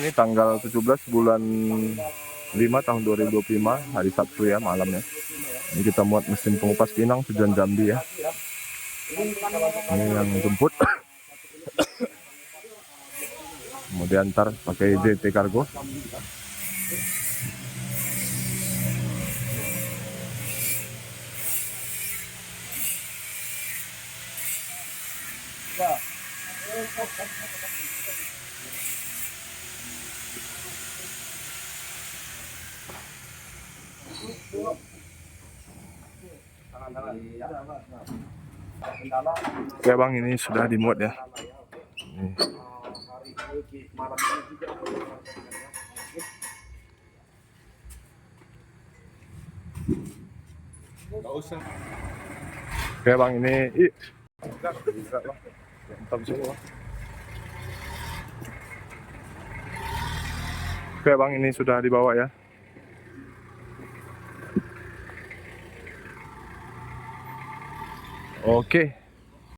Ini tanggal 17 bulan 5 tahun 2025, hari Sabtu ya, malam ya. Ini kita muat mesin pengupas Pinang tujuan Jambi ya. Ini yang jemput. Kemudian ntar pakai JT Kargo. Oke bang, ini sudah dimuat ya. Ini. Oke bang, ini Oke bang, ini sudah dibawa ya. Oke.